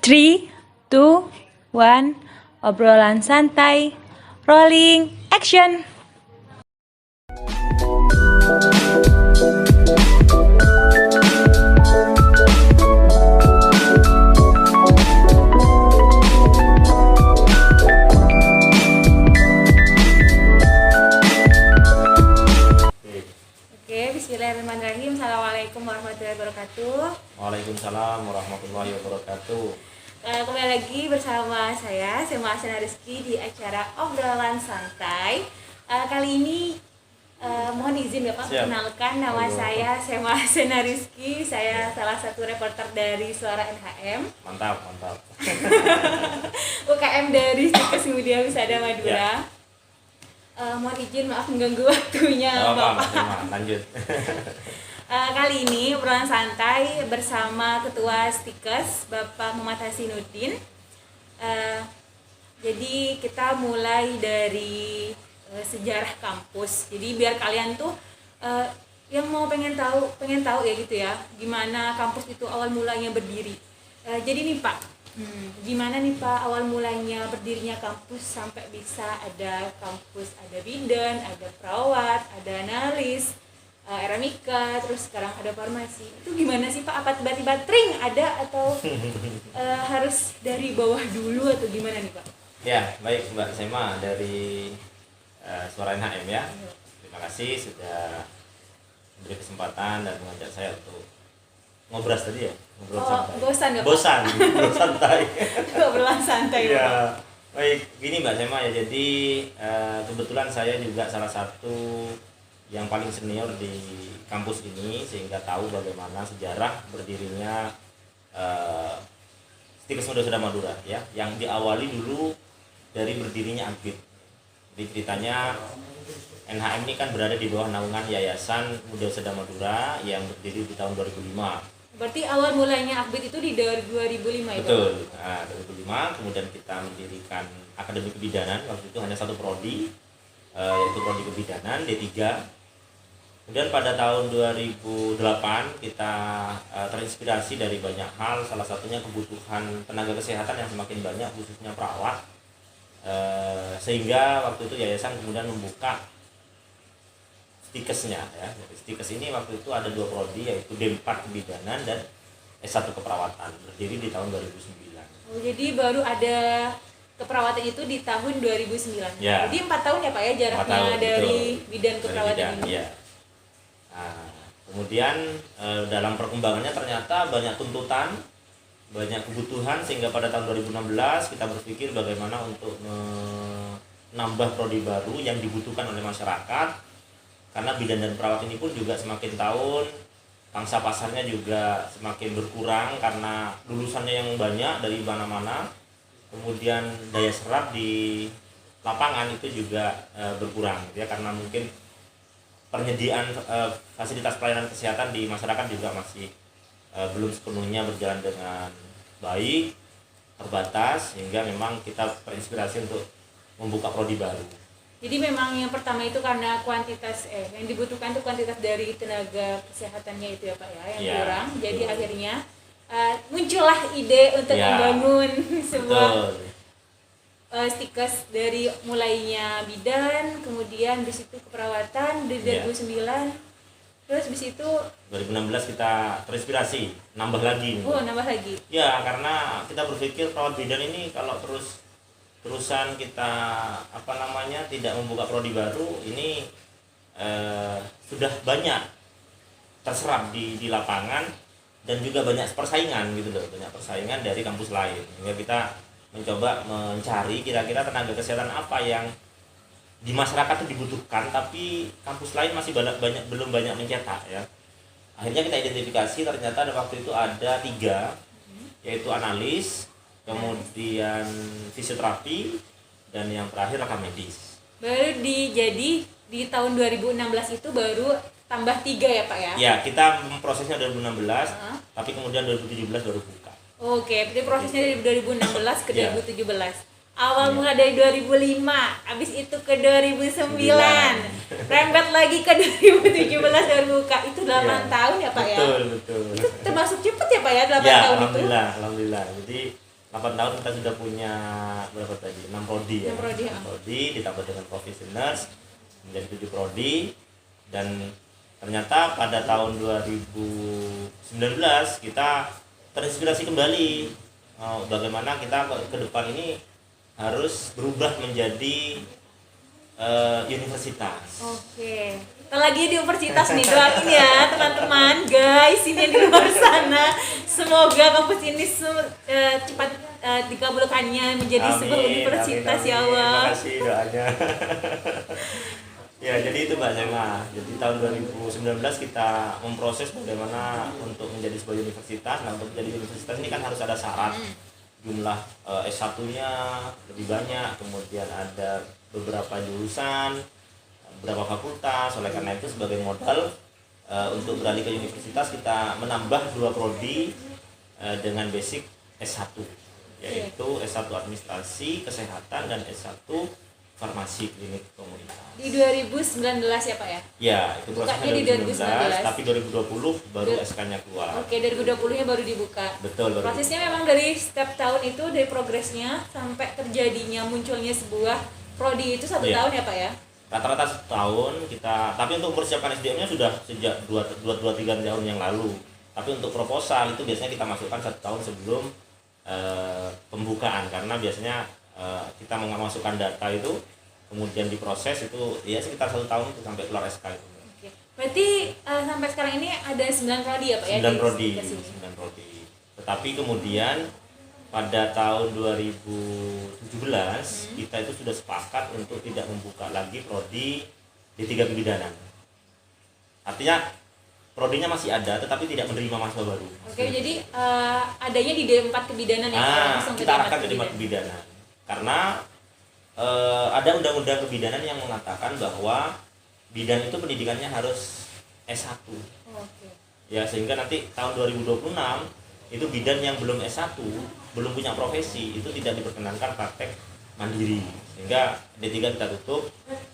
3, 2, 1, obrolan santai, rolling, action! Oke, bismillahirrahmanirrahim. Assalamualaikum warahmatullahi wabarakatuh. Waalaikumsalam warahmatullahi wabarakatuh. Kembali lagi bersama saya Asena Rizky di acara obrolan santai. Kali ini mohon izin ya Pak, perkenalkan nama saya Asena Rizky. Saya salah satu reporter dari Suara NHM. Mantap. UKM dari Stikas Media Wisata Madura. Mohon izin, maaf mengganggu waktunya Bapak. Lanjut. Kali ini obrolan santai bersama Ketua Stikes Bapak Muhammad Hasinuddin. Jadi kita mulai dari sejarah kampus. Jadi biar kalian tuh yang mau pengen tahu ya gitu ya, gimana kampus itu awal mulanya berdiri. Jadi nih Pak, gimana nih Pak awal mulanya berdirinya kampus sampai bisa ada kampus, ada bidan, ada perawat, ada analis, Eramika, terus sekarang ada farmasi. Itu gimana sih Pak? Apa tiba-tiba tring ada atau harus dari bawah dulu atau gimana nih Pak? Ya, baik Mbak Sema dari Suara NHM ya. Terima kasih sudah memberi kesempatan dan mengajak saya untuk ngobras tadi ya. Ngobrol santai. Bosan nggak Pak? Bosan, ngobrol santai. Obrolan santai ya Pak. Ya, baik. Gini Mbak Sema ya. Jadi kebetulan saya juga salah satu yang paling senior di kampus ini, sehingga tahu bagaimana sejarah berdirinya Stikes Muda Madura ya, yang diawali dulu dari berdirinya Akbid. Jadi ceritanya NHM ini kan berada di bawah naungan Yayasan Muda Seda Madura yang berdiri di tahun 2005. Berarti awal mulanya Akbid itu di 2005 ya Pak? Betul. Nah, 2005 kemudian kita mendirikan Akademi Kebidanan. Waktu itu hanya satu prodi, yaitu prodi kebidanan D3. Kemudian pada tahun 2008 kita terinspirasi dari banyak hal, salah satunya kebutuhan tenaga kesehatan yang semakin banyak, khususnya perawat, sehingga waktu itu yayasan kemudian membuka Stikesnya ya. Stikes ini waktu itu ada dua prodi, yaitu D4 Kebidanan dan S1 Keperawatan, berdiri di tahun 2009. Oh, jadi baru ada keperawatan itu di tahun 2009. Ya. Jadi 4 tahun ya Pak ya jaraknya tahun, dari betul. bidan keperawatan Dari bidan, ini. ya. Nah, kemudian dalam perkembangannya ternyata banyak tuntutan, banyak kebutuhan, sehingga pada tahun 2016 kita berpikir bagaimana untuk menambah prodi baru yang dibutuhkan oleh masyarakat, karena bidan dan perawat ini pun juga semakin tahun pangsa pasarnya juga semakin berkurang karena lulusannya yang banyak dari mana-mana, kemudian daya serap di lapangan itu juga berkurang ya, karena mungkin penyediaan fasilitas pelayanan kesehatan di masyarakat juga masih belum sepenuhnya berjalan dengan baik, terbatas, sehingga memang kita terinspirasi untuk membuka prodi baru. Jadi memang yang pertama itu karena kuantitas yang dibutuhkan itu kuantitas dari tenaga kesehatannya itu ya Pak ya yang kurang. Jadi akhirnya muncullah ide untuk membangun sebuah Stikes dari mulainya bidan, kemudian di situ keperawatan di 2009. Terus di situ 2016 kita terinspirasi, nambah lagi. Oh, nambah lagi. Ya, karena kita berpikir perawat bidan ini kalau terusan kita tidak membuka prodi baru, ini sudah banyak terserap di lapangan dan juga banyak persaingan gitu loh, banyak persaingan dari kampus lain. Sehingga kita mencoba mencari kira-kira tenaga kesehatan apa yang di masyarakat itu dibutuhkan tapi kampus lain masih belum banyak mencetak ya. Akhirnya kita identifikasi, ternyata ada waktu itu ada 3, yaitu analis, kemudian fisioterapi, dan yang terakhir rekam medis. Baru jadi di tahun 2016 itu baru tambah 3 ya Pak ya? Ya, kita prosesnya 2016, tapi kemudian 2017 baru buka. Oke, jadi prosesnya dari 2016 ke 2017. Awal mula dari 2005, habis itu ke 2009, rembet lagi ke 2017 baru buka. Itu 8 tahun ya Pak ya? Betul. Itu termasuk cepat ya Pak ya 8 tahun itu? Alhamdulillah. Jadi 8 tahun kita sudah punya berapa tadi? 6 prodi ya. 6 prodi, 6 prodi ditambah dengan professionals menjadi 7 prodi, dan ternyata pada tahun 2019 kita terinspirasi kembali bagaimana kita ke depan ini harus berubah menjadi universitas. Oke. Kita lagi di universitas nih, doain ya teman-teman, guys ini yang di luar sana. Semoga kampus ini cepat dikabulkannya menjadi sebuah universitas, ya Allah. Terima kasih doanya. Ya, jadi itu Mbak Sema. Jadi tahun 2019 kita memproses bagaimana untuk menjadi sebuah universitas. Nah, untuk menjadi universitas ini kan harus ada syarat. Jumlah S1-nya lebih banyak, kemudian ada beberapa jurusan, beberapa fakultas. Oleh karena itu sebagai modal untuk beralih ke universitas kita menambah 2 prodi dengan basic S1, yaitu S1 Administrasi Kesehatan dan S1 Farmasi Klinik Komunitas. Di 2019 ya Pak ya? Ya, itu prosesnya Bukanya di 2019, tapi 2020 baru SK-nya keluar. Oke, 2020-nya baru dibuka. Betul, baru Prosesnya memang dari setiap tahun itu, dari progresnya sampai terjadinya munculnya sebuah prodi itu 1 tahun ya Pak ya? Rata-rata setahun kita, tapi untuk mempersiapkan SDM-nya sudah sejak 2-3 tahun yang lalu. Tapi untuk proposal itu biasanya kita masukkan 1 tahun sebelum pembukaan, karena biasanya kita memasukkan data itu kemudian diproses itu ya sekitar 1 tahun itu sampai keluar SK itu. Oke. Berarti sampai sekarang ini ada 9 prodi ya Pak ya? 9 prodi. Tetapi kemudian pada tahun 2017 kita itu sudah sepakat untuk tidak membuka lagi prodi D3 kebidanan. Artinya prodinya masih ada tetapi tidak menerima mahasiswa baru. Oke, jadi adanya di D4 kebidanan ya? Langsung Kita arahkan ke D4 kebidanan. Karena ada undang-undang kebidanan yang mengatakan bahwa bidan itu pendidikannya harus S1. Oke. Ya, sehingga nanti tahun 2026 itu bidan yang belum S1, belum punya profesi, itu tidak diperkenankan praktek mandiri. Sehingga D3 kita tutup,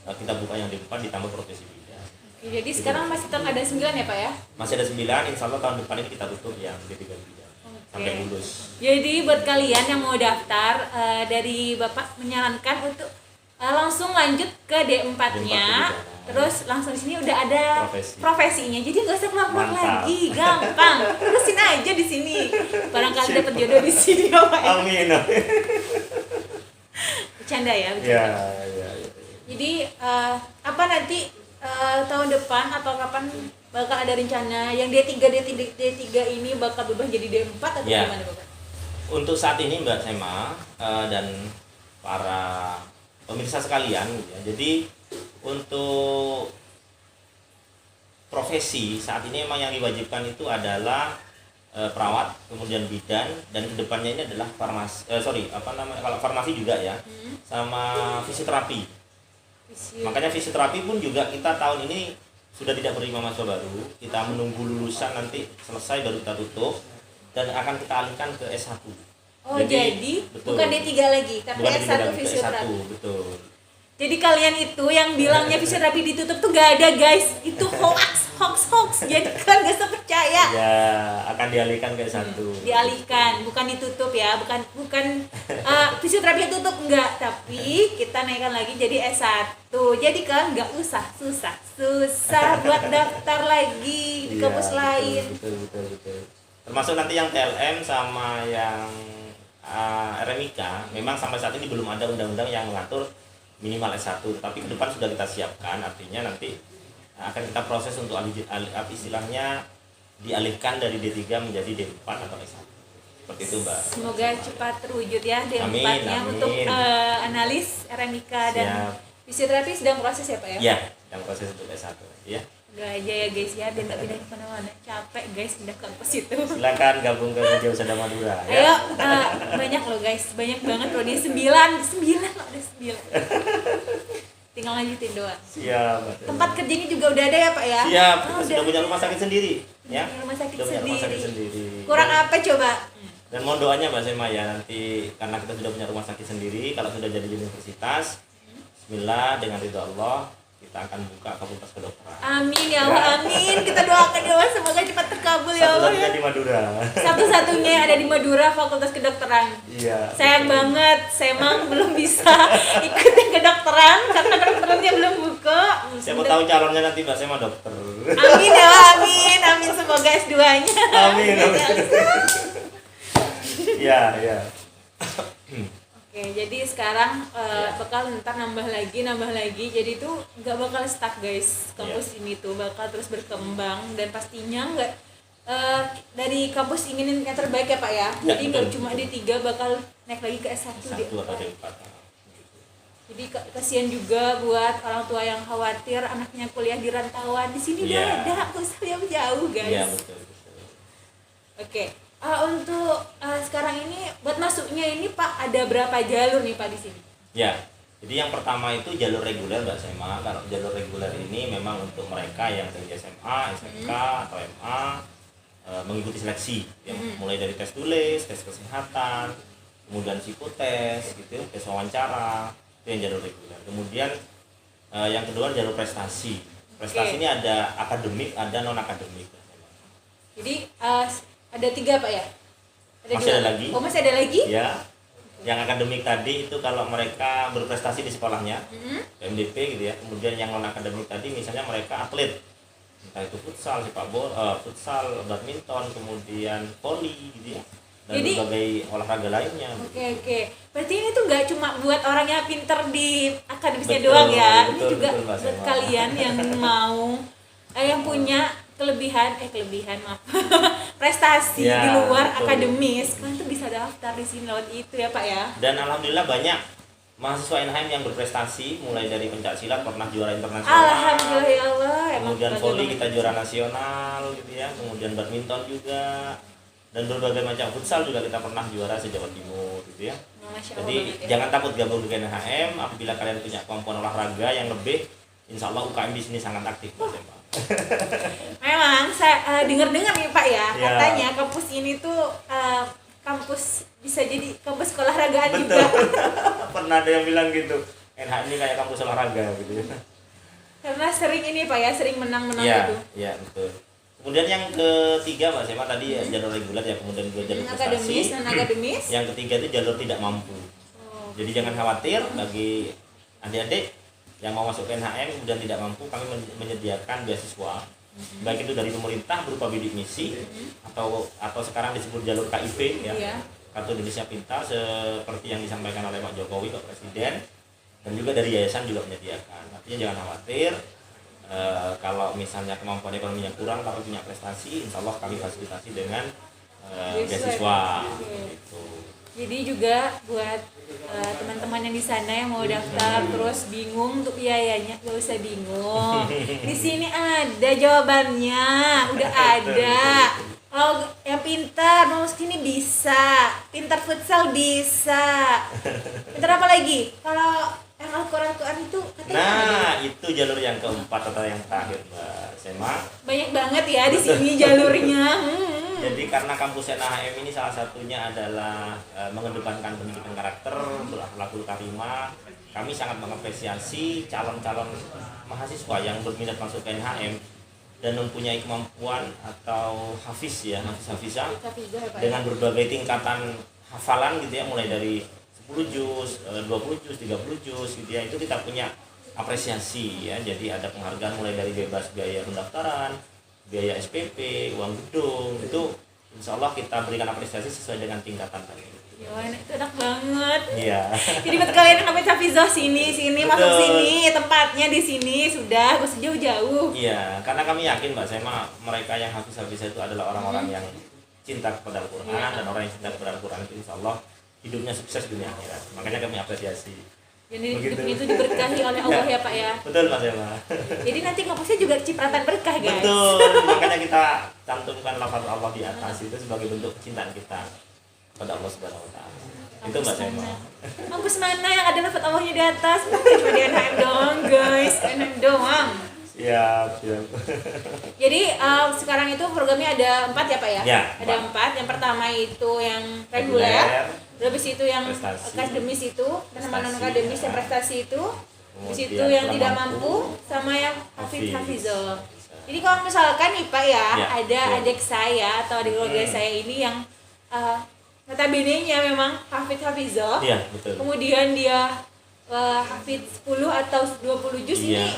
kita buka yang D4 ditambah profesi bidan. Oke, jadi sekarang masih tetap ada 9 ya Pak ya? Masih ada 9, insya Allah tahun depan ini kita tutup yang D3 bidan. Sampai lulus. Jadi buat kalian yang mau daftar, dari Bapak menyarankan untuk langsung lanjut ke D4-nya, terus langsung di sini udah ada profesinya. Jadi nggak usah keluar lagi, gampang. Terusin aja di sini. Barangkali dapat jodoh di sini ya Pak. Amin. Bercanda ya, bercanda. Ya. Jadi apa nanti tahun depan atau kapan bakal ada rencana yang D3 ini bakal berubah jadi D4 atau gimana Bapak? Untuk saat ini Mbak Sema dan para pemirsa sekalian ya. Jadi untuk profesi saat ini memang yang diwajibkan itu adalah perawat, kemudian bidan, dan kedepannya ini adalah kalau farmasi juga ya, sama fisioterapi. Makanya fisioterapi pun juga kita tahun ini sudah tidak menerima mahasiswa baru, kita menunggu lulusan nanti selesai baru kita tutup dan akan kita alihkan ke S1. Oh, jadi betul. Bukan D3 lagi, tapi bukan S1 fisioterapi. S1, betul. Jadi kalian itu yang bilangnya fisioterapi ditutup tuh gak ada guys, itu hoax. Jadi kan gak usah percaya. Ya, akan dialihkan ke S1. Dialihkan, bukan ditutup ya, bukan fisioterapi tutup enggak, tapi kita naikkan lagi jadi S1. Jadi kan nggak usah susah buat daftar lagi di kampus lain. Betul. Termasuk nanti yang PLN sama yang RMIK, memang sampai saat ini belum ada undang-undang yang mengatur minimal S1, tapi ke depan sudah kita siapkan, artinya nanti akan kita proses untuk istilahnya dialihkan dari D3 menjadi D4 atau S1. Seperti itu Mbak. Semoga cepat terwujud ya D4-nya untuk analis RMIK dan fisioterapi sedang proses ya Pak ya? Iya, sedang proses untuk S1 ya. Udah aja ya guys ya, biar nggak pindah kemana-mana, capek guys pindah kampus itu. Silakan gabung ke Media Usada Madura ya. Ayo, banyak loh guys, banyak banget loh, dia 9 loh, ada 9. Tinggal lanjutin doang. Siap. Tempat kerjanya juga udah ada ya Pak ya? Siap, sudah punya rumah sakit sendiri ya. Rumah sakit Sudah punya rumah sakit sendiri. sendiri. Kurang apa coba? Dan mohon doanya Mbak Sema ya, nanti karena kita sudah punya rumah sakit sendiri, kalau sudah jadi universitas, bismillah dengan ridho Allah kita akan buka fakultas kedokteran. Amin ya Allah, amin. Kita doakan ya Allah, semoga cepat terkabul ya Allah. Satu-satunya di Madura. Satu-satunya yang ada di Madura fakultas kedokteran. Iya. Sayang banget, saya emang belum bisa ikut yang kedokteran karena kedokterannya belum buka. Siapa tahu calonnya nanti Mbak Sema dokter. Amin ya Allah, amin, amin. Semoga S2-nya. Amin. Iya, iya. Oke, jadi sekarang bakal ntar nambah lagi. Jadi itu nggak bakal stuck guys. Kampus ini tuh bakal terus berkembang dan pastinya nggak dari kampus inginin yang terbaik ya Pak ya. Jadi nggak cuma di 3 bakal naik lagi ke S1 di Satu atau 4. di 4. Jadi kasihan juga buat orang tua yang khawatir anaknya kuliah di rantauan. Di sini Iya. nggak usah jauh guys. Iya, betul. Oke. Untuk sekarang ini buat masuknya ini Pak ada berapa jalur nih Pak di sini? Ya, jadi yang pertama itu jalur reguler Mbak Sema. Kalau jalur reguler ini memang untuk mereka yang dari SMA, SMK atau MA mengikuti seleksi yang mulai dari tes tulis, tes kesehatan, kemudian psikotes gitu, tes wawancara, itu yang jalur reguler. Kemudian yang kedua jalur prestasi. Prestasi ini ada akademik, ada non akademik. Jadi ada 3 Pak ya? Masih ada lagi? Oh masih ada lagi? Ya, yang akademik tadi itu kalau mereka berprestasi di sekolahnya, PMDP gitu ya. Kemudian yang non akademik tadi misalnya mereka atlet, entah itu futsal, sepak bola, futsal, badminton, kemudian voli gitu ya, dan Jadi, berbagai olahraga lainnya. Oke. Berarti ini tuh nggak cuma buat orang yang pinter di akademisnya Betul, doang ya. Ini betul, juga betul, Mbak buat Sema. kalian yang mau yang punya kelebihan maaf prestasi Ya, di luar betul. akademis, kalian tuh bisa daftar di sini lewat itu ya Pak ya. Dan alhamdulillah banyak mahasiswa NHM yang berprestasi, mulai dari pencak silat pernah juara internasional. Alhamdulillah ya Allah. Kemudian bangga voli banget. kita juara nasional gitu ya, kemudian badminton juga, dan berbagai macam futsal juga kita pernah juara se-Jawa Timur gitu ya. Masya Allah Jadi banget ya. jangan takut gabung dengan NHM. Apabila kalian punya kemampuan olahraga yang lebih, insya Allah UKM di sini sangat aktif Mas Ema. Memang saya dengar-dengar nih Pak ya, Ya. katanya kampus ini tuh kampus bisa jadi kampus keolahragaan Betul. juga. Pernah ada yang bilang gitu, NHM ini kayak kampus olahraga gitu ya. Karena sering ini Pak ya, sering menang-menang Iya, gitu. iya betul. Kemudian yang ketiga Mbak Sema tadi ya, jalur reguler ya, kemudian dua jalur Akademis prestasi. dan akademis. Yang ketiga itu jalur tidak mampu. Oh, Jadi jangan khawatir bagi adik-adik yang mau masuk ke NHM kemudian tidak mampu, kami menyediakan beasiswa, baik itu dari pemerintah berupa bidik misi atau sekarang disebut jalur KIP ya, Iya. Kartu Indonesia Pintar, seperti yang disampaikan oleh Pak Jokowi ke Presiden, dan juga dari yayasan juga menyediakan. Artinya jangan khawatir kalau misalnya kemampuan ekonominya kurang tapi punya prestasi, insya Allah kami fasilitasi dengan beasiswa gitu. Jadi juga buat teman-teman yang di sana yang mau daftar terus bingung untuk biayanya, gak usah bingung. Di sini ada jawabannya, udah ada. Kalau yang pintar mau sini bisa, pintar futsal bisa. Pintar apa lagi? Kalau yang Al-Quran itu katanya ada. Nah, itu jalur yang keempat atau yang terakhir Mbak Sema. Banyak banget ya di sini jalurnya. Jadi karena kampus NHM ini salah satunya adalah mengedepankan pendidikan karakter, berakhlakul karimah. Kami sangat mengapresiasi calon-calon mahasiswa yang berminat masuk ke NHM dan mempunyai kemampuan atau hafiz ya, hafizah dengan berbagai tingkatan hafalan gitu ya, mulai dari 10 juz, 20 juz, 30 juz gitu ya. Itu kita punya apresiasi ya. Jadi ada penghargaan mulai dari bebas biaya pendaftaran, biaya SPP, uang gedung, itu insya Allah kita berikan apresiasi sesuai dengan tingkatan tadi. Ya, itu enak banget. Iya. Jadi buat kalian yang namanya Hafizah sini Betul. masuk sini, tempatnya di sini sudah, gak usah jauh-jauh. Iya, karena kami yakin Mbak Sema, mereka yang hafiz-hafiz itu adalah orang-orang yang cinta kepada Al-Quran, dan orang yang cinta kepada Al-Quran itu insya Allah hidupnya sukses dunia akhirat. Makanya kami apresiasi. Jadi Begitu. hidup itu diberkahi oleh Allah ya Pak ya. Betul Mbak Sema. Jadi nanti kampusnya juga cipratan berkah guys. Betul, makanya kita cantumkan lafaz Allah di atas itu sebagai bentuk kecintaan kita kepada Allah Subhanahu wa taala. Itu Mbak Sema. Kampus mana yang ada lafaz Allahnya di atas? Cuma di NHM doang guys, NHM doang. Siap, siap. Jadi sekarang itu programnya ada 4 ya Pak ya? Ya, Ada 4. Yang pertama itu yang reguler. Habis itu yang Prestasi. akademis itu, dan sama non akademis yang prestasi itu. Di situ yang tidak mampu sama yang hafizah. Jadi kalau misalkan nih Pak ya, ada adik saya atau adik keluarga saya ini yang notabene-nya memang hafizah. Iya, betul. Kemudian dia hafid 10 atau 20 juz ini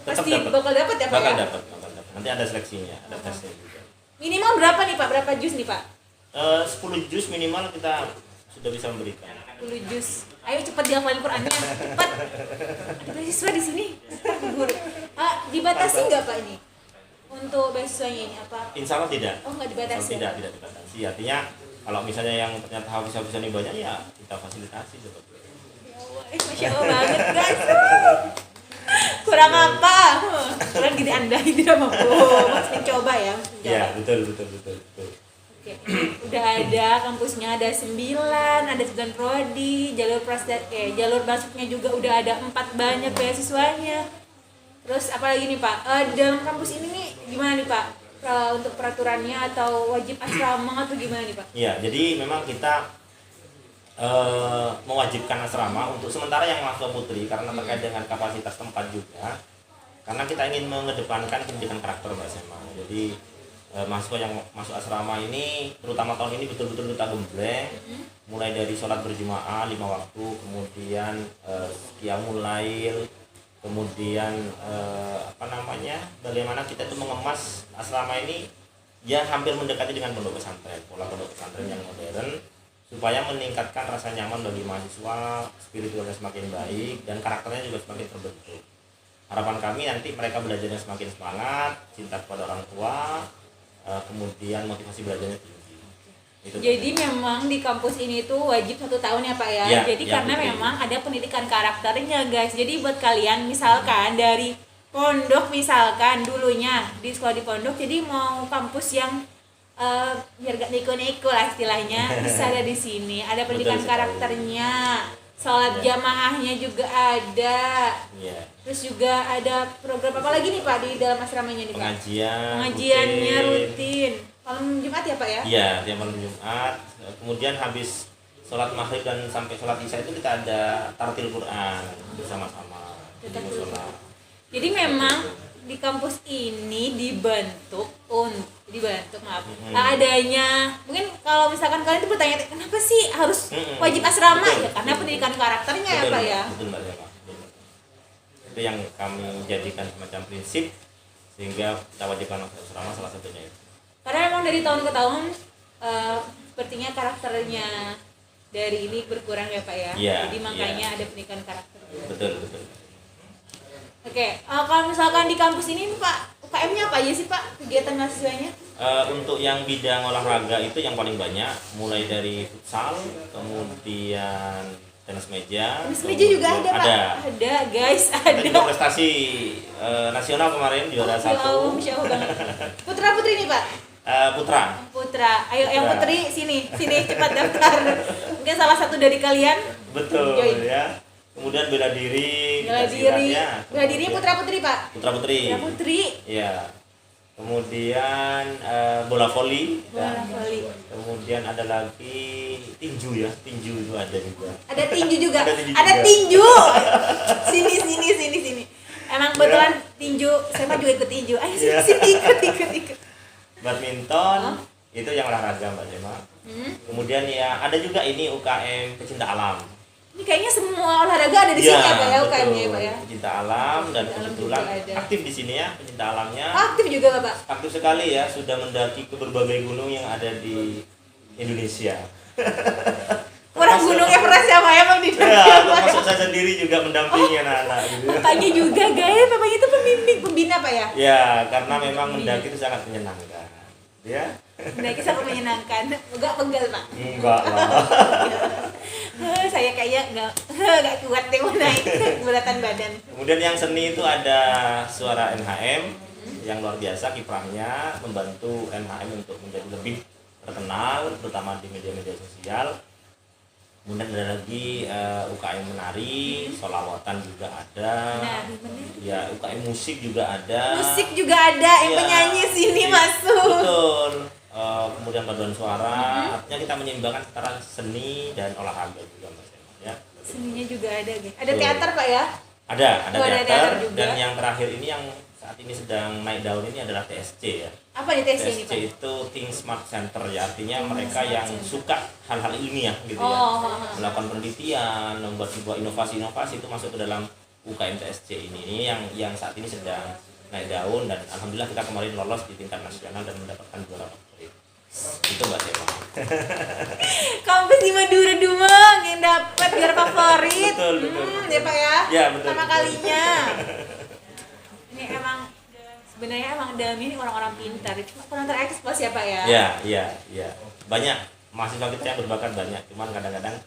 pasti bakal dapat ya Pak bakal ya? dapat. Nanti ada seleksinya, ada tesnya juga. Minimal berapa nih Pak? Berapa juz nih Pak? 10 juz minimal kita sudah bisa memberikan. 10 juz. Ayo cepat dihafalin Qur'annya. Cepat. Ada beasiswa di sini. Guru. Dibatasi nggak Pak ini? Untuk beasiswanya ini apa? Insya Allah tidak. Oh, nggak dibatasi. Tidak dibatasi. Artinya kalau misalnya yang ternyata hafiz-hafizan ini banyak ya kita fasilitasi seperti itu. Masya Allah banget guys. Kurang apa? Kurang gini Anda ini tidak mampu. Masih coba ya. Ya, betul. Oke. Udah ada kampusnya, ada 9, ada 9 prodi, jalur jalur masuknya juga udah ada 4 banyak beasiswanya. Terus apalagi nih Pak? Dalam kampus ini nih gimana nih Pak? Untuk peraturannya atau wajib asrama atau gimana nih Pak? Iya, jadi memang kita mewajibkan asrama untuk sementara yang mahasiswa putri karena terkait dengan kapasitas tempat juga. Karena kita ingin mengedepankan pendidikan karakter Mbak Sema. Jadi mahasiswa yang masuk asrama ini terutama tahun ini betul-betul kita gembleng, mulai dari sholat berjamaah 5 waktu, kemudian qiyamul lail, kemudian bagaimana kita itu mengemas asrama ini ya hampir mendekati dengan pondok pesantren, pola pondok pesantren yang modern, supaya meningkatkan rasa nyaman bagi mahasiswa, spiritualnya semakin baik dan karakternya juga semakin terbentuk. Harapan kami nanti mereka belajarnya semakin semangat, cinta kepada orang tua, kemudian motivasi belajarnya tinggi. Jadi memang di kampus ini tuh wajib 1 tahun ya Pak ya. Jadi karena betul. Memang ada pendidikan karakternya guys. Jadi buat kalian misalkan dari pondok misalkan dulunya di sekolah di pondok, jadi mau kampus yang biar gak neko-neko lah istilahnya, bisa ada di sini. Ada pendidikan karakternya, sholat jamaahnya juga ada. Terus juga ada program apa lagi nih Pak di dalam asramanya nih Pak? Pengajiannya rutin. Malam Jumat ya Pak ya? Iya, tiap malam Jumat. Kemudian habis sholat maghrib dan sampai sholat isya itu kita ada tartil Quran bersama-sama. Jadi memang di kampus ini dibentuk adanya, mungkin kalau misalkan kalian itu bertanya kenapa sih harus wajib asrama ya karena pendidikan karakternya ya Pak ya. Betul Mbak Eva. Itu yang kami jadikan semacam prinsip sehingga kita wajibkan asrama salah satunya itu. Karena memang dari tahun ke tahun sepertinya karakternya dari ini berkurang ya Pak ya. Jadi makanya ada pendidikan karakter. Betul. Oke, kalau misalkan di kampus ini Pak, UKM-nya apa aja sih Pak kegiatan mahasiswanya? Untuk yang bidang olahraga itu yang paling banyak, mulai dari futsal, kemudian tenis meja. Tenis meja juga ada Pak? Ada guys, ada. Juga prestasi nasional kemarin juara 1. Masya Allah banget. Putra putri nih Pak? Putra. Ayo yang putri sini cepat daftar. Mungkin salah satu dari kalian. Betul ya. Kemudian bela diri. Bela diri putra putri Pak. Putra putri. Iya. Kemudian bola voli. Kemudian ada lagi tinju ya. Tinju itu ada juga. Ada tinju juga. Ada tinju. Sini. Emang kebetulan tinju. Saya mah juga ikut tinju. Ayo sini ikut. Badminton itu yang olahraga Mbak Jema. Kemudian ya ada juga ini UKM pecinta alam. Ini kayaknya semua olahraga ada di sini ya Pak ya UKM-nya ya Pak ya. Pecinta alam dan kebetulan aktif di sini ya pecinta alamnya. Aktif juga Pak. Aktif sekali ya, sudah mendaki ke berbagai gunung yang ada di Indonesia. Orang gunung Everest ya Pak emang di termasuk saya sendiri juga mendampingi anak-anak gitu. Bapaknya juga guys, bapaknya itu pembina Pak ya? Ya, karena memang mendaki itu sangat menyenangkan. Ya. Mendaki sangat menyenangkan. Enggak pegel Pak? Enggak lah. Saya kayak enggak kuat deh mau naik beberatan badan. Kemudian yang seni itu ada suara NHM yang luar biasa kiprahnya membantu NHM untuk menjadi lebih terkenal terutama di media-media sosial. Kemudian ada lagi UKM menari, sholawatan juga ada. Ya, UKM musik juga ada. Yang penyanyi sini masuk. Betul. Kemudian paduan suara, artinya kita menyeimbangkan antara seni dan olahraga juga Mas ya. Seninya juga ada, guys. Ada teater Pak ya? Ada Oh, ada teater, teater juga. dan yang terakhir ini yang saat ini sedang naik daun ini adalah TSC ya. Apa nih TSC ini, TSC Pak? itu Think Smart Center ya, artinya Think mereka Smart yang Center. suka hal-hal ilmiah gitu ya. Oh, Melakukan penelitian, membuat sebuah inovasi-inovasi itu masuk ke dalam UKM TSC ini. Ini yang saat ini sedang naik daun, dan alhamdulillah kita kemarin lolos di tingkat nasional dan mendapatkan juara favorit. Itu Mbak Sema. kampus di Madura Dumeng yang dapat juara favorit. Betul. Ya Pak ya? Ya, betul, Pertama betul. kalinya. Ini emang sebenarnya emang dalam ini orang-orang pintar, cuma kurang terekspos ya Pak ya? Iya. Banyak mahasiswa kita yang berbakat banyak, cuman kadang-kadang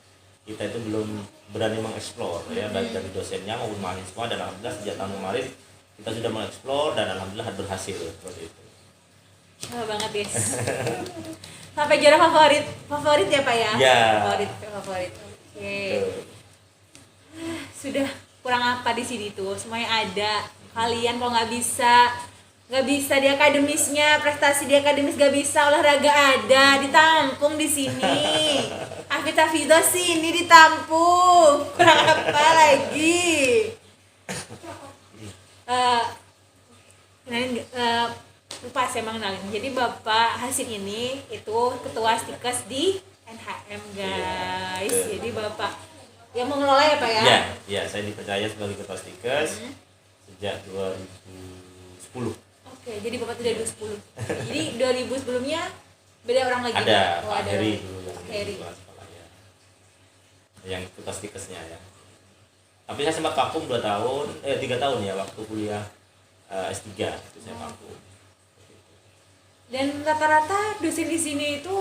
kita itu belum berani mengeksplor ya, baik dari dosennya maupun mahasiswa, dan alhamdulillah sejak tahun kemarin kita sudah mengeksplor dan alhamdulillah berhasil seperti itu. Oh, banget guys. Sampai juara favorit ya Pak ya? Ya. Favorit. Oke. Tuh. Sudah kurang apa di sini tuh? Semuanya ada. Kalian kalau nggak bisa di akademisnya, prestasi di akademis nggak bisa, olahraga ada, ditampung di sini. Afida sini ditampung. Kurang apa lagi? Kenalin, lupa saya mengenalin. Jadi Bapak Hasin ini itu ketua Stikes di NHM guys. Iya. Jadi Bapak yang mengelola ya Pak ya? Ya, saya dipercaya sebagai ketua Stikes sejak 2010. Oke, jadi Bapak itu dari 2010. Jadi 2000 sebelumnya beda orang lagi. Ada Pak? Oh, Pak ada Heri orang. dulu Pak Heri. yang sekolah ya. Yang ketua Stikesnya ya. Tapi saya sempat vakum 3 tahun ya waktu kuliah S3 itu saya vakum. Dan rata-rata dosen di sini itu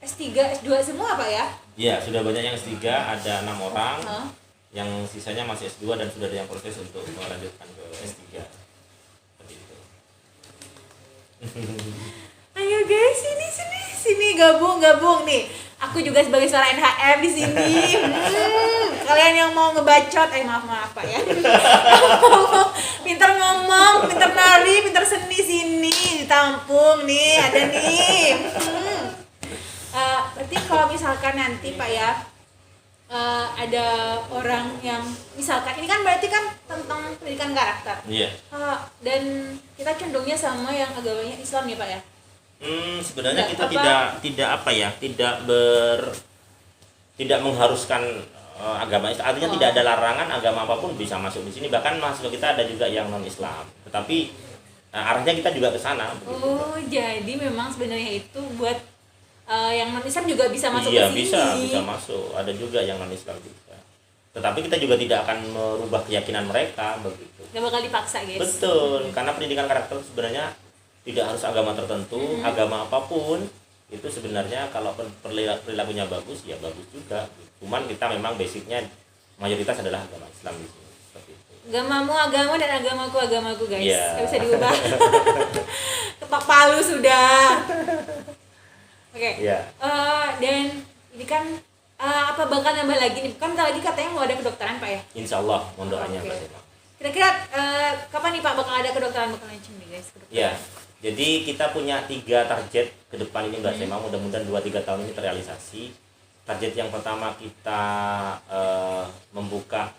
S3, S2 semua Pak ya? Iya, sudah banyak yang S3, ada 6 orang. Hah? Yang sisanya masih S2 dan sudah ada yang proses untuk melanjutkan ke S3. Seperti itu. Ayo guys, sini gabung nih. Aku juga sebagai suara NHM di sini. Kalian yang mau ngebacot, maaf Pak ya. Pintar ngomong, pintar nari, pintar seni sini ditampung nih, ada nih. Berarti kalau misalkan nanti Pak ya, ada orang yang misalkan ini kan berarti kan tentang pendidikan karakter. Iya. Dan kita condongnya sama yang agamanya Islam ya Pak ya. Sebenarnya kita Apa? tidak mengharuskan agama Islam. Artinya tidak ada larangan agama apapun bisa masuk di sini. Bahkan mahasiswa kita ada juga yang non Islam. Tetapi arahnya kita juga ke sana. Begitu. Oh, jadi memang sebenarnya itu buat yang non Islam juga bisa masuk Iya, ke sini. bisa masuk. Ada juga yang non Islam juga. Tetapi kita juga tidak akan merubah keyakinan mereka begitu. Gak bakal dipaksa guys. Betul, karena pendidikan karakter sebenarnya tidak harus agama tertentu, agama apapun itu sebenarnya kalau perilakunya bagus ya bagus juga. Cuman kita memang basicnya mayoritas adalah agama Islam di sini seperti itu. Agamamu agamu dan agamaku guys. Iya. Gak bisa diubah. Kepak palu sudah. Oke. Iya. Dan ini kan apa bakal nambah lagi nih? Kan bentar lagi katanya mau ada kedokteran Pak ya? Insya Allah mohon doanya Oke. Mbak Sema. Kira-kira kapan nih Pak bakal ada kedokteran bakal launching nih guys? Kedokteran. Ya, jadi kita punya 3 target ke depan ini Mbak Sema, mudah-mudahan 2-3 tahun ini terrealisasi. Target yang pertama kita membuka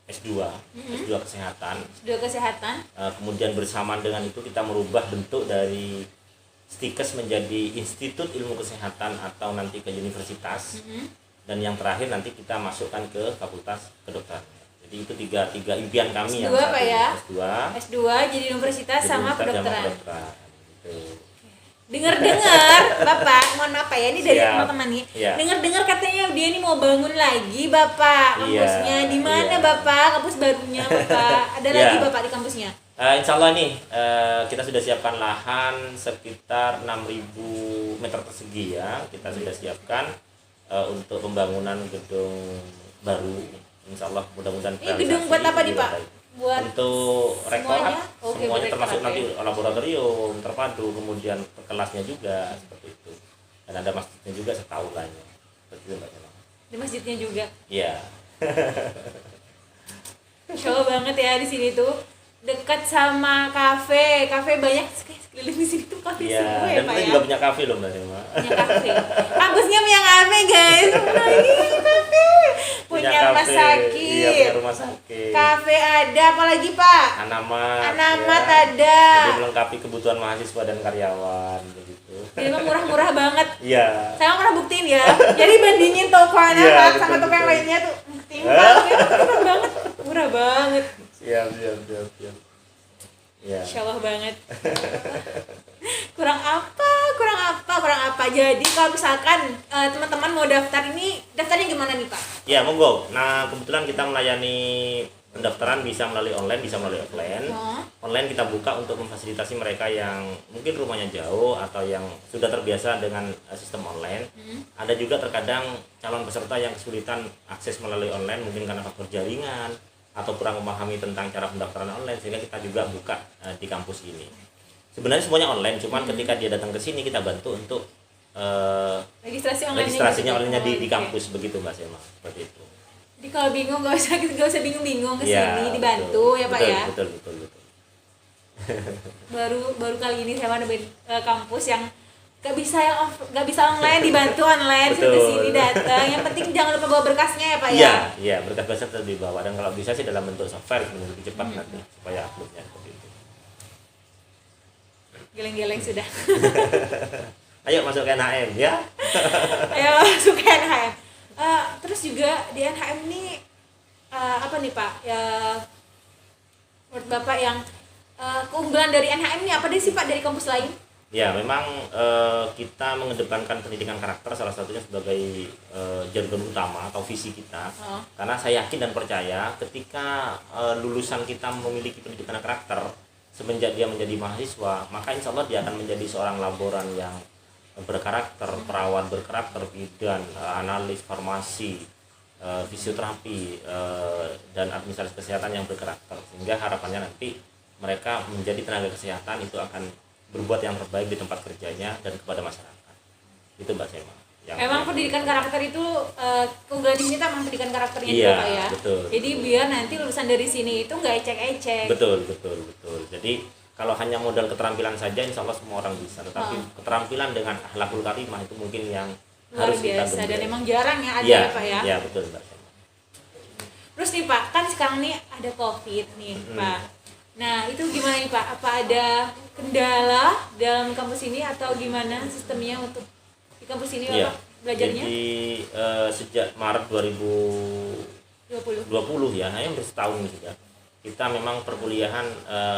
S2, S2 kesehatan. Sudah kesehatan. Kemudian bersamaan dengan itu kita merubah bentuk dari Stikes menjadi Institut Ilmu Kesehatan atau nanti ke universitas. Dan yang terakhir nanti kita masukkan ke Fakultas Kedokteran. Jadi itu tiga impian kami S2 yang Pak ya? S2 S2 jadi universitas jadi sama universitas kedokteran. Gitu. Dengar-dengar, Bapak, mohon maaf Pak ya, ini dari Siap. teman-teman nih. Iya. Dengar-dengar katanya dia ini mau bangun lagi, Bapak, kampusnya. Iya, Di mana, iya. Bapak? Kampus barunya, Bapak. Ada Iya. lagi Bapak di kampusnya? Insya Allah nih kita sudah siapkan lahan sekitar 6.000 meter persegi ya. Kita sudah siapkan untuk pembangunan gedung baru. Insya Allah mudah-mudahan Ini gedung buat apa nih, juga Pak? baik. Buat Untuk rektorat semuanya? Oke, semuanya buat termasuk rektorat, nanti laboratorium terpadu, kemudian kelasnya juga seperti itu. Dan ada masjidnya juga setaulanya. Seperti itu Mbak Sema. di masjidnya juga. Iya. Show banget ya di sini tuh. Dekat sama kafe banyak sekeliling di sini tuh kafe Iya, semua ya dan Pak kita ya. juga punya kafe loh Mbak Sema. Punya kafe. Kampusnya punya kafe guys. Punya kafe. Punya rumah kafe, sakit. iya, punya rumah sakit. Kafe ada, apalagi Pak? Anamat. Anamat ya. ada. Jadi melengkapi kebutuhan mahasiswa dan karyawan begitu. Jadi emang murah-murah banget. Iya. Saya pernah buktiin ya. Jadi bandingin toko Anamat Iya, sama betul, toko yang betul. lainnya tuh. Buktiin banget, murah banget. Murah banget. Siap. Ya. Insya Allah banget. kurang apa. Jadi kalau misalkan teman-teman mau daftar ini, daftarnya gimana nih Pak? Ya, monggo. Nah, kebetulan kita melayani pendaftaran bisa melalui online, bisa melalui offline. Online kita buka untuk memfasilitasi mereka yang mungkin rumahnya jauh atau yang sudah terbiasa dengan sistem online. Ada juga terkadang calon peserta yang kesulitan akses melalui online mungkin karena faktor jaringan atau kurang memahami tentang cara pendaftaran online, sehingga kita juga buka di kampus ini. Sebenarnya semuanya online, cuman ketika dia datang ke sini kita bantu untuk registrasinya online di kampus begitu Mbak Sema, seperti itu. Jadi kalau bingung nggak usah bingung-bingung ke sini, betul, dibantu ya Pak betul, ya. Betul. baru kali ini saya nemuin kampus yang nggak bisa online, dibantu online. Betul. Ke sini datang. Yang penting jangan lupa bawa berkasnya ya Pak ya. Iya, berkas-berkas tetap dibawa, dan kalau bisa sih dalam bentuk software lebih cepat nanti supaya uploadnya seperti itu. Geleng-geleng sudah. Ayo masuk ke NHM ya. Ayo masuk ke NHM. Terus juga di NHM ini apa nih Pak? Ya, menurut Bapak yang keunggulan dari NHM ini apa deh sih Pak dari kampus lain? Ya, memang kita mengedepankan pendidikan karakter salah satunya sebagai jargon utama atau visi kita. Karena saya yakin dan percaya ketika lulusan kita memiliki pendidikan karakter semenjak dia menjadi mahasiswa, maka insya Allah dia akan menjadi seorang laboran yang berkarakter, perawat berkarakter, bidan, analis farmasi, fisioterapi, dan administrasi kesehatan yang berkarakter. Sehingga harapannya nanti mereka menjadi tenaga kesehatan itu akan berbuat yang terbaik di tempat kerjanya dan kepada masyarakat. Itu Mbak Sema. Emang pendidikan karakter itu keunggulan di sini tuh emang pendidikan karakternya iya, juga Pak ya. Betul. Jadi biar nanti lulusan dari sini itu nggak ecek-ecek. Betul. Jadi kalau hanya modal keterampilan saja insya Allah semua orang bisa, tetapi keterampilan dengan akhlakul karimah itu mungkin yang luar harus kita biasa, gembira. dan emang jarang ya ada ya, ya Pak ya. Iya, betul Mbak Sema. Terus nih Pak, kan sekarang nih ada COVID nih Pak. Nah itu gimana nih Pak? Apa ada kendala dalam kampus ini atau gimana sistemnya untuk di kampus ini Bapak belajarnya? Jadi sejak Maret 2020 ya, hampir setahun sudah. Kita memang perkuliahan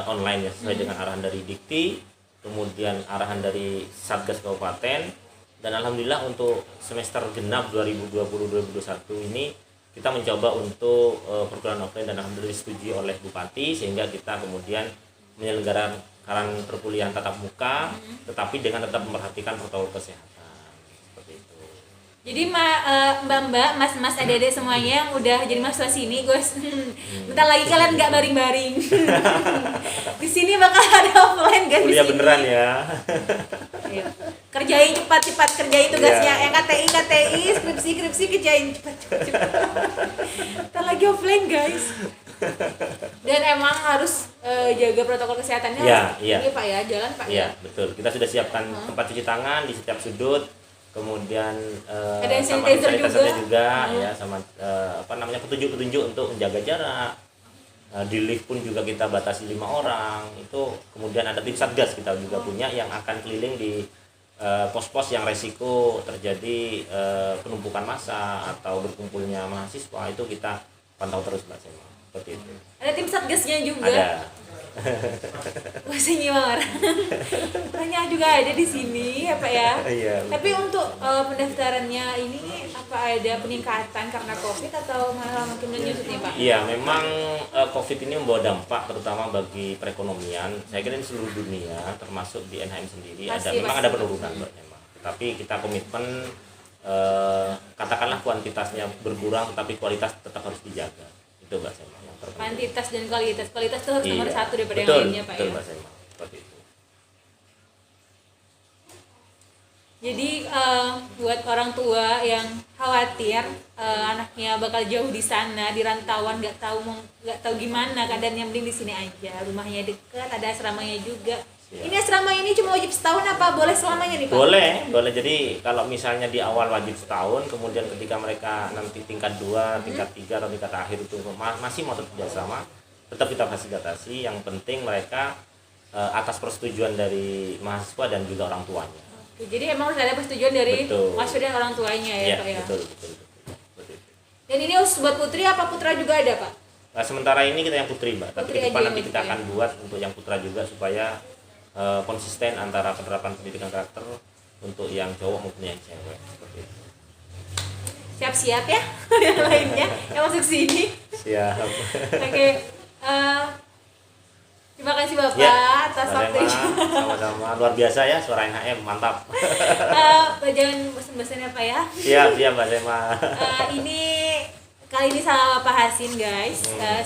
online ya, sesuai dengan arahan dari Dikti, kemudian arahan dari Satgas Kabupaten, dan alhamdulillah untuk semester genap 2020-2021 ini kita mencoba untuk perkuliahan offline, dan alhamdulillah disetujui oleh Bupati, sehingga kita kemudian menyelenggarakan perkuliahan tatap muka, tetapi dengan tetap memperhatikan protokol kesehatan. Seperti itu. Jadi mbak-mbak, mas-mas, adik-adik semuanya yang udah jadi mahasiswa sini, guys, bentar lagi kalian nggak baring-baring. Di sini bakal ada offline guys. Kuliah beneran ya. Ayo. Kerjain cepat-cepat, kerjain tugasnya. Yang KTI, skripsi kerjain cepat. Bentar lagi offline guys. Dan emang harus jaga protokol kesehatannya. Iya. Ini Pak ya, jalan Pak ya. Betul. Kita sudah siapkan tempat cuci tangan di setiap sudut. Kemudian ada sama sanitizer juga ya, sama petunjuk-petunjuk untuk menjaga jarak. Di lift pun juga kita batasi 5 orang. Itu kemudian ada tim satgas kita juga punya yang akan keliling di pos-pos yang resiko terjadi penumpukan massa atau berkumpulnya mahasiswa, itu kita pantau terus Mbak Sema. Seperti itu. Ada tim satgasnya juga. Ada. Masih nyiwa orang. Banyak juga ada di sini ya Pak ya. Iya. Tapi untuk pendaftarannya ini apa ada peningkatan karena COVID atau malah makin menyusut nih Pak? Iya, memang COVID ini membawa dampak terutama bagi perekonomian. Saya kira di seluruh dunia, termasuk di NHM sendiri, memang ada penurunan Mbak Sema. Tapi kita komitmen, katakanlah kuantitasnya berkurang, tapi kualitas tetap harus dijaga. Itu Mbak Sema. Kuantitas dan kualitas itu harus nomor satu daripada betul, yang lainnya Pak betul, ya. Mbak Sema. Seperti itu. Jadi buat orang tua yang khawatir anaknya bakal jauh di sana di rantauan, nggak tahu gimana keadaannya, mending di sini aja, rumahnya dekat, ada asramanya juga. Ya. Ini asrama ini cuma wajib setahun apa boleh selamanya nih Pak? Boleh. Jadi kalau misalnya di awal wajib setahun, kemudian ketika mereka nanti tingkat 2, tingkat 3 atau tingkat akhir itu masih mau tetap di asrama, tetap kita fasilitasi. Yang penting mereka atas persetujuan dari mahasiswa dan juga orang tuanya. Oke, jadi emang harus ada persetujuan dari Betul. mahasiswa dan orang tuanya ya, Ya, Pak ya. betul. Seperti itu. Dan ini khusus buat putri apa putra juga ada Pak? Nah, sementara ini kita yang putri, Mbak. Tapi Putri ke depan aja nanti yang kita putri, akan buat untuk yang putra juga supaya konsisten antara penerapan pendidikan karakter untuk yang cowok maupun yang cewek. Seperti itu. Siap-siap ya yang lainnya yang masuk sini. Siap. Oke. Terima kasih Bapak Ya, atas sama-sama. waktunya. Sama-sama. Luar biasa ya suara NHM, mantap. Jangan bosan-bosan ya Pak ya. Siap, Mbak Sema. Ini kali ini sama Pak Hasin guys,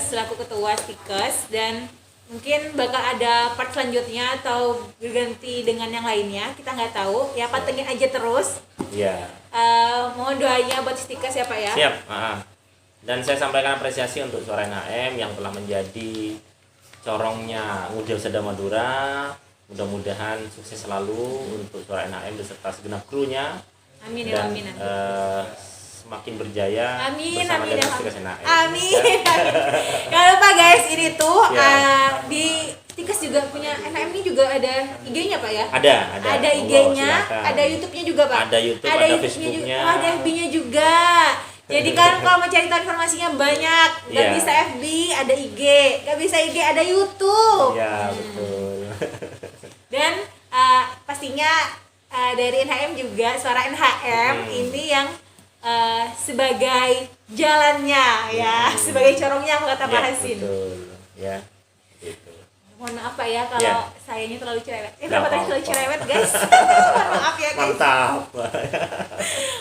selaku ketua Stikes, dan mungkin bakal ada part selanjutnya atau berganti dengan yang lainnya, kita nggak tahu ya, pantengin aja terus. Iya. Mohon doanya buat Stikes ya Pak ya. Siap. Dan saya sampaikan apresiasi untuk suara NHM yang telah menjadi corongnya Muda Seda Madura. Mudah-mudahan sukses selalu untuk suara NHM beserta segenap krunya. Amin ya, Dan amin. semakin berjaya Amin, bersama amin, dengan amin. Stikes NHM. Amin. Jangan lupa guys, ini tuh Ya. di Stikes juga punya NHM ini juga ada IG-nya Pak ya? Ada. Ada Monggo, IG-nya, silakan. ada YouTube-nya juga Pak. Ada YouTube, ada YouTube-nya Facebook-nya. juga. Oh, ada FB-nya juga. Jadi kan kalau mau cari tahu informasinya banyak, nggak Iya. bisa FB, ada IG, nggak bisa IG, ada YouTube. Iya, betul. Dan pastinya dari NHM juga, suara NHM ini yang sebagai jalannya ya, sebagai corongnya kata Pak Ya, Hasin. betul. Ya. Gitu. Mohon maaf Pak ya kalau Ya. sayanya terlalu cerewet. Nggak Bapak tadi terlalu apa-apa. cerewet guys. Mohon maaf ya guys. Mantap.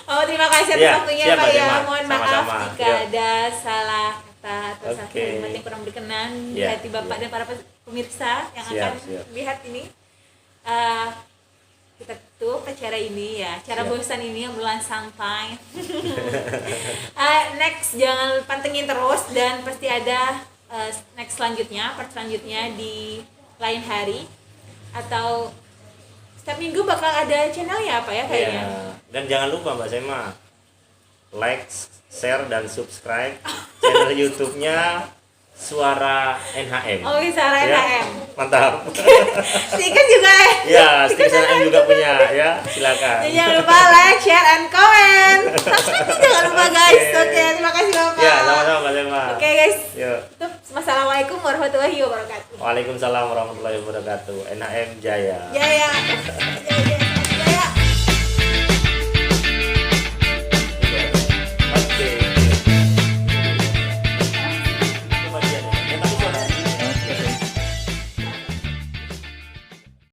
Oh, terima kasih atas Ya, waktunya siap, Pak Mbak ya. Sema. Mohon maaf Sama-sama. jika Yuk. ada salah kata atau salah Oke. kalimat yang kurang berkenan di Ya, hati Bapak ya. dan para pemirsa yang Siap, akan siap. lihat ini. Kita tutup acara ini ya, cara Siap. bosan ini yang berlangsung santai. Next jangan pantengin terus, dan pasti ada next selanjutnya, part selanjutnya di lain hari atau setiap minggu bakal ada channel ya Pak ya kayaknya. Ya. Dan jangan lupa Mbak Sema, like, share, dan subscribe channel YouTube-nya Suara NHM. Oh, Suara Ya, NHM. mantap. Stikes juga Ya, Stikes NHM juga punya ya, silakan. Dan jangan lupa like, share, and comment. Subscribe jangan lupa guys. Oke, terima kasih Bapak. Ya, sama-sama Mbak Sema. Oke guys. Yuk. Tutup. Wassalamualaikum warahmatullahi wabarakatuh. Waalaikumsalam warahmatullahi wabarakatuh. NHM Jaya. Jaya.